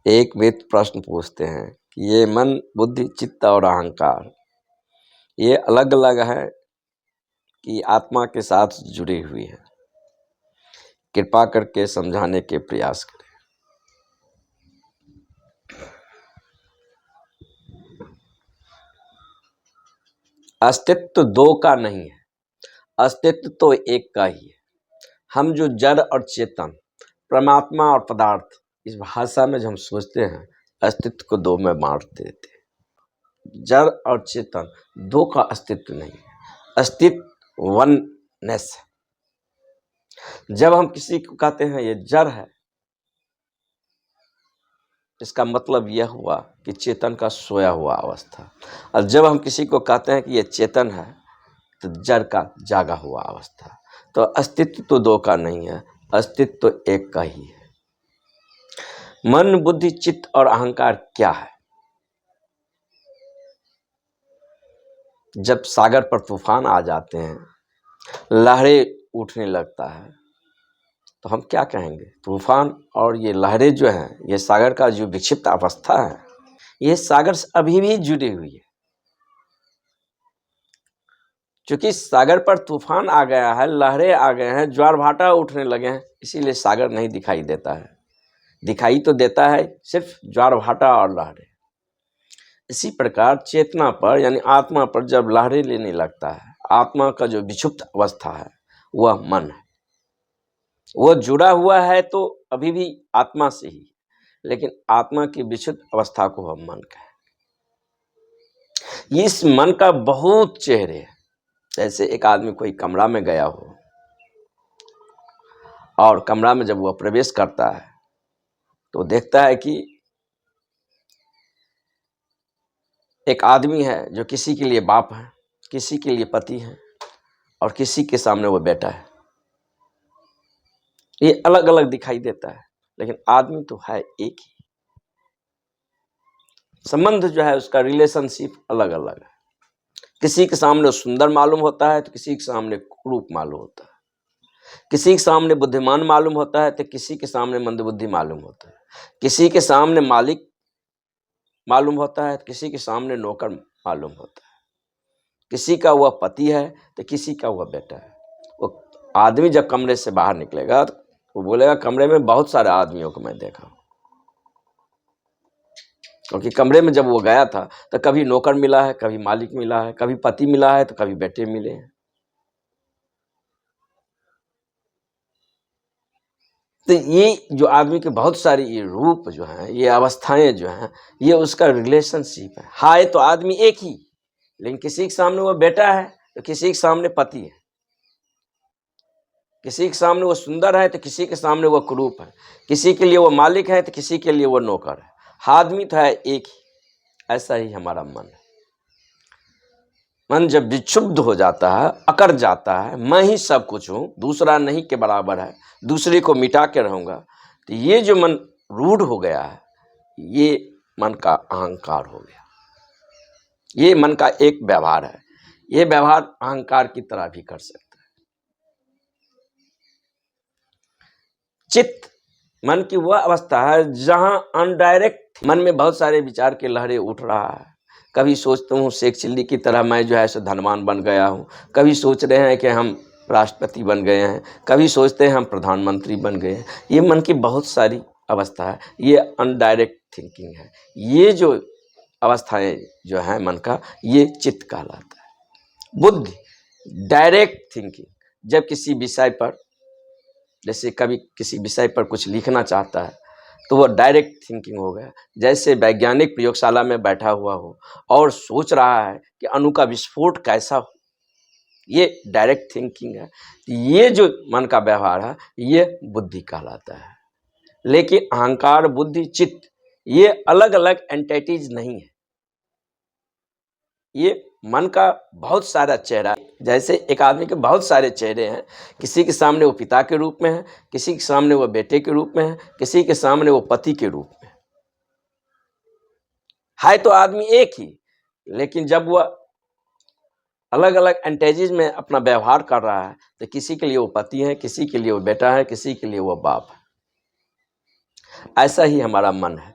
एक मित्र प्रश्न पूछते हैं कि ये मन, बुद्धि, चित्त और अहंकार ये अलग अलग है कि आत्मा के साथ जुड़ी हुई है। कृपा करके समझाने के प्रयास करें। अस्तित्व दो का नहीं है, अस्तित्व तो एक का ही है। हम जो जड़ और चेतन, परमात्मा और पदार्थ, इस भाषा में जो हम सोचते हैं, अस्तित्व को दो में बांट देते हैं। जड़ और चेतन दो का अस्तित्व नहीं है, अस्तित्व वननेस है। जब हम किसी को कहते हैं ये जड़ है, इसका मतलब यह हुआ कि चेतन का सोया हुआ अवस्था। और जब हम किसी को कहते हैं कि ये चेतन है, तो जड़ का जागा हुआ अवस्था। तो अस्तित्व तो दो का नहीं है, अस्तित्व तो एक का ही है। मन, बुद्धि, चित्त और अहंकार क्या है? जब सागर पर तूफान आ जाते हैं, लहरें उठने लगता है, तो हम क्या कहेंगे? तूफान और ये लहरें जो हैं, ये सागर का जो विक्षिप्त अवस्था है, ये सागर से अभी भी जुड़ी हुई है। क्योंकि सागर पर तूफान आ गया है, लहरें आ गए हैं, ज्वार भाटा उठने लगे हैं, इसीलिए सागर नहीं दिखाई देता है। दिखाई तो देता है सिर्फ ज्वार भाटा और लहरें। इसी प्रकार चेतना पर यानी आत्मा पर जब लहरें लेने लगता है, आत्मा का जो विक्षुप्त अवस्था है वह मन है। वो जुड़ा हुआ है तो अभी भी आत्मा से ही, लेकिन आत्मा की विक्षुप्त अवस्था को हम मन कहें। इस मन का बहुत चेहरे हैं। जैसे एक आदमी कोई कमरा में गया हो और कमरा में जब वह प्रवेश करता है तो देखता है कि एक आदमी है जो किसी के लिए बाप है, किसी के लिए पति है और किसी के सामने वो बेटा है। ये अलग अलग दिखाई देता है, लेकिन आदमी तो है एक ही। संबंध जो है उसका रिलेशनशिप अलग अलग है। किसी के सामने सुंदर मालूम होता है तो किसी के सामने कुरूप मालूम होता है। किसी के सामने बुद्धिमान मालूम होता है तो किसी के सामने मंदबुद्धि मालूम होता है। किसी के सामने मालिक मालूम होता है तो किसी के सामने नौकर मालूम होता है। किसी का वह पति है तो किसी का वह बेटा है। वो आदमी जब कमरे से बाहर निकलेगा तो वो बोलेगा कमरे में बहुत सारे आदमियों को मैं देखा। क्योंकि कमरे में जब वो गया था तो कभी नौकर मिला है, कभी मालिक मिला है, कभी पति मिला है तो कभी बेटे मिले हैं। तो ये जो आदमी के बहुत सारे ये रूप जो हैं, ये अवस्थाएं जो हैं, ये उसका रिलेशनशिप है। हाय तो आदमी एक ही, लेकिन किसी के सामने वो बेटा है तो किसी के सामने पति है। किसी के सामने वो सुंदर है तो किसी के सामने वो कुरूप है। किसी के लिए वो मालिक है तो किसी के लिए वो नौकर है। आदमी तो है एक ही। ऐसा ही हमारा मन है। मन जब विक्षुब्ध हो जाता है, अकड़ जाता है, मैं ही सब कुछ हूँ, दूसरा नहीं के बराबर है, दूसरे को मिटा के रहूँगा, तो ये जो मन रूढ़ हो गया है, ये मन का अहंकार हो गया। ये मन का एक व्यवहार है। ये व्यवहार अहंकार की तरह भी कर सकता है। चित्त मन की वह अवस्था है जहाँ अनडायरेक्ट मन में बहुत सारे विचार के लहरें उठ रहा है। कभी सोचता हूँ शेख चिल्ली की तरह मैं जो है सो धनवान बन गया हूँ, कभी सोच रहे हैं कि हम राष्ट्रपति बन गए हैं, कभी सोचते हैं हम प्रधानमंत्री बन गए हैं। ये मन की बहुत सारी अवस्था है, ये अनडायरेक्ट थिंकिंग है। ये जो अवस्थाएं जो है मन का, ये चित्त कहलाता है। बुद्धि डायरेक्ट थिंकिंग, जब किसी विषय पर, जैसे कभी किसी विषय पर कुछ लिखना चाहता है तो वो डायरेक्ट थिंकिंग हो गया। जैसे वैज्ञानिक प्रयोगशाला में बैठा हुआ हो और सोच रहा है कि अणु का विस्फोट कैसा हो, ये डायरेक्ट थिंकिंग है। ये जो मन का व्यवहार है ये बुद्धि कहलाता है। लेकिन अहंकार, बुद्धि, चित्त ये अलग अलग एंटिटीज नहीं है। ये मन का बहुत सारा चेहरा, जैसे एक आदमी के बहुत सारे चेहरे हैं। किसी के सामने वो पिता के रूप में है, किसी के सामने वो बेटे के रूप में है, किसी के सामने वो पति के रूप में है तो आदमी एक ही, लेकिन जब वह अलग अलग एंटिटीज में अपना व्यवहार कर रहा है तो किसी के लिए वो पति है, किसी के लिए वो बेटा है, किसी के लिए वो बाप है। ऐसा ही हमारा मन है।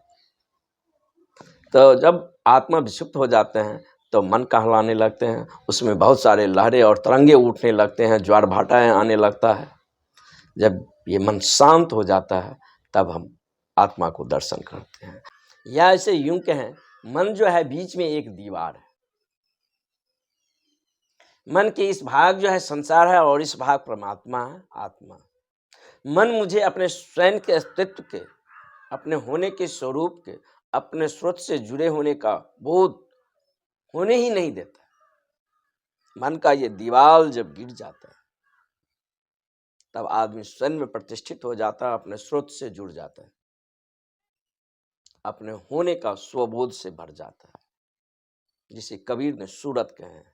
तो जब आत्मा विक्षिप्त हो जाते हैं तो मन कहलाने लगते हैं, उसमें बहुत सारे लहरें और तरंगे उठने लगते हैं, ज्वार भाटाएँ आने लगता है। जब ये मन शांत हो जाता है तब हम आत्मा को दर्शन करते हैं। या ऐसे यूं कहें, मन जो है बीच में एक दीवार है। मन के इस भाग जो है संसार है और इस भाग परमात्मा है, आत्मा। मन मुझे अपने स्वयं के अस्तित्व के, अपने होने के स्वरूप के, अपने स्रोत से जुड़े होने का बोध होने ही नहीं देता। मन का ये दीवार जब गिर जाता है तब आदमी स्वयं में प्रतिष्ठित हो जाता है, अपने स्रोत से जुड़ जाता है, अपने होने का स्वबोध से भर जाता है, जिसे कबीर ने सूरत कहे हैं,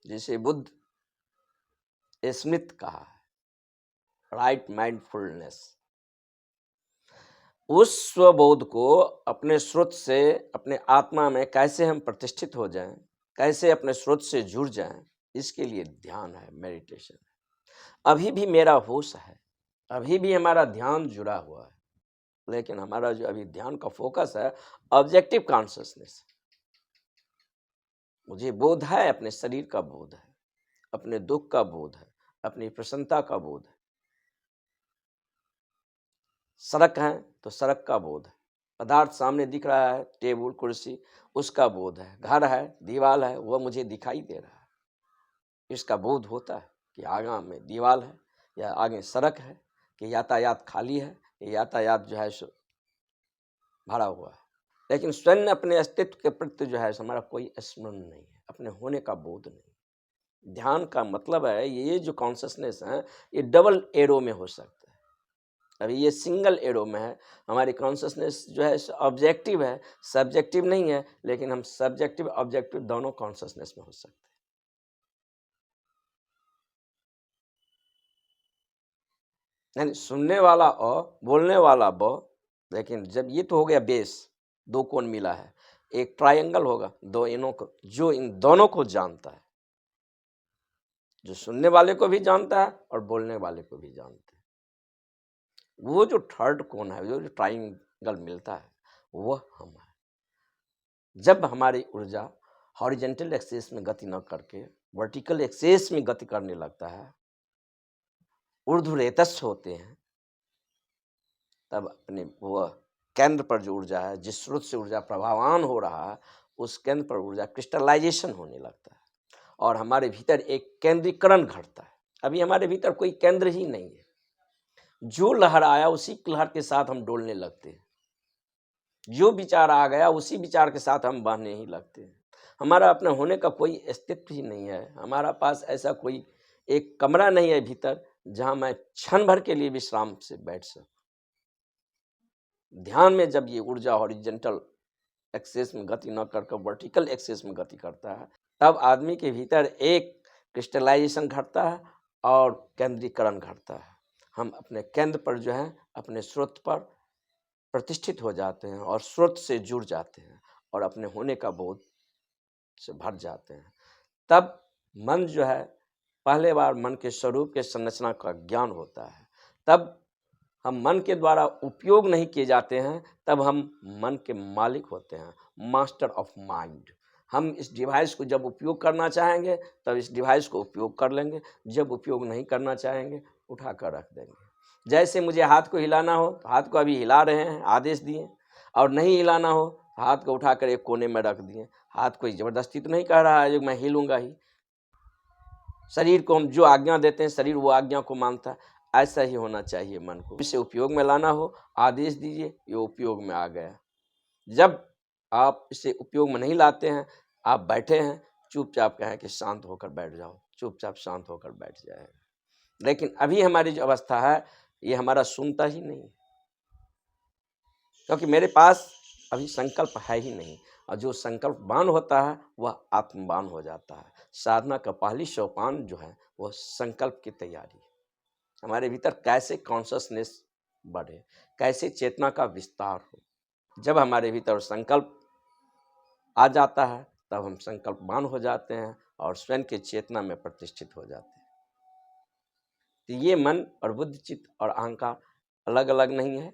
जिसे बुद्ध स्मिथ कहा है, राइट माइंडफुलनेस। उस स्वबोध को अपने स्रोत से, अपने आत्मा में कैसे हम प्रतिष्ठित हो जाएं, कैसे अपने स्रोत से जुड़ जाएं, इसके लिए ध्यान है, मेडिटेशन है। अभी भी मेरा होश है, अभी भी हमारा ध्यान जुड़ा हुआ है, लेकिन हमारा जो अभी ध्यान का फोकस है ऑब्जेक्टिव कॉन्शियसनेस। मुझे बोध है, अपने शरीर का बोध है, अपने दुख का बोध है, अपनी प्रसन्नता का बोध है। सड़क है तो सड़क का बोध है, पदार्थ सामने दिख रहा है, टेबल कुर्सी, उसका बोध है। घर है, दीवार है, वह मुझे दिखाई दे रहा है, इसका बोध होता है कि आगे में दीवार है या आगे सड़क है, कि यातायात खाली है, कि यातायात जो है सो भरा हुआ है। लेकिन स्वयं अपने अस्तित्व के प्रति जो है हमारा कोई स्मरण नहीं है, अपने होने का बोध नहीं। ध्यान का मतलब है ये जो कॉन्शियसनेस है ये डबल एरो में हो सकता है। अभी ये सिंगल एरो में है। हमारी कॉन्शियसनेस जो है ऑब्जेक्टिव है, सब्जेक्टिव नहीं है, लेकिन हम सब्जेक्टिव ऑब्जेक्टिव दोनों कॉन्शियसनेस में हो सकते हैं। यानी सुनने वाला अ, बोलने वाला ब, लेकिन जब ये तो हो गया बेस, दो कोण मिला है, एक ट्रायंगल होगा, दो इनों को, जो इन दोनों को जानता है, जो सुनने वाले को भी जानता है और बोलने वाले को भी जानता है, वो जो थर्ड कोण है, जो ट्रायंगल मिलता है, वह हम है। जब हमारी ऊर्जा हॉरिजेंटल एक्सेस में गति न करके वर्टिकल एक्सेस में गति करने लगता है, ऊर्ध्वरेतस होते हैं, तब अपने वह केंद्र पर जो ऊर्जा है, जिस स्रोत से ऊर्जा प्रभावान हो रहा है, उस केंद्र पर ऊर्जा क्रिस्टलाइजेशन होने लगता है और हमारे भीतर एक केंद्रीकरण घटता है। अभी हमारे भीतर कोई केंद्र ही नहीं है, जो लहर आया उसी लहर के साथ हम डोलने लगते हैं, जो विचार आ गया उसी विचार के साथ हम बहने ही लगते हैं। हमारा अपने होने का कोई अस्तित्व ही नहीं है। हमारा पास ऐसा कोई एक कमरा नहीं है भीतर जहां मैं क्षण भर के लिए विश्राम से बैठ सकूं। ध्यान में जब ये ऊर्जा हॉरिजेंटल एक्सेस में गति न करके वर्टिकल एक्सेस में गति करता है, तब आदमी के भीतर एक क्रिस्टलाइजेशन घटता है और केंद्रीकरण घटता है। हम अपने केंद्र पर जो है, अपने स्रोत पर प्रतिष्ठित हो जाते हैं और स्रोत से जुड़ जाते हैं और अपने होने का बोध से भर जाते हैं। तब मन जो है, पहले बार मन के स्वरूप के संरचना का ज्ञान होता है। तब हम मन के द्वारा उपयोग नहीं किए जाते हैं, तब हम मन के मालिक होते हैं, मास्टर ऑफ माइंड। हम इस डिवाइस को जब उपयोग करना चाहेंगे तब इस डिवाइस को उपयोग कर लेंगे, जब उपयोग नहीं करना चाहेंगे उठा कर रख देंगे। जैसे मुझे हाथ को हिलाना हो तो हाथ को अभी हिला रहे हैं, आदेश दिए, और नहीं हिलाना हो हाथ को उठाकर एक कोने में रख दिए। हाथ कोई ज़बरदस्ती तो नहीं कह रहा है जो मैं हिलूंगा ही। शरीर को हम जो आज्ञा देते हैं, शरीर वो आज्ञा को मानता है। ऐसा ही होना चाहिए मन को। इसे उपयोग में लाना हो, आदेश दीजिए, ये उपयोग में आ गया। जब आप इसे उपयोग में नहीं लाते हैं, आप बैठे हैं, चुपचाप कहें कि शांत होकर बैठ जाओ, चुपचाप शांत होकर बैठ जाएगा। लेकिन अभी हमारी जो अवस्था है, ये हमारा सुनता ही नहीं, क्योंकि मेरे पास अभी संकल्प है ही नहीं। और जो संकल्पवान होता है वह आत्मवान हो जाता है। साधना का पहली सोपान जो है वह संकल्प की तैयारी है। हमारे भीतर कैसे कॉन्शसनेस बढ़े, कैसे चेतना का विस्तार हो। जब हमारे भीतर संकल्प आ जाता है तब हम संकल्पवान हो जाते हैं और स्वयं के चेतना में प्रतिष्ठित हो जाते हैं। तो ये मन और बुद्धि, चित्त और अहंकार अलग अलग नहीं है।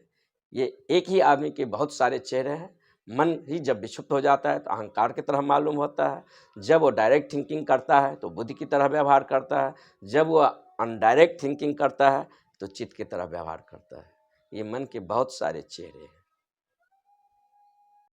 ये एक ही आदमी के बहुत सारे चेहरे हैं, मन ही जब विक्षुब्ध हो जाता है तो अहंकार की तरह मालूम होता है, जब वो डायरेक्ट थिंकिंग करता है तो बुद्धि की तरह व्यवहार करता है, जब वो अनडायरेक्ट थिंकिंग करता है तो चित्त की तरह व्यवहार करता है। ये मन के बहुत सारे चेहरे हैं।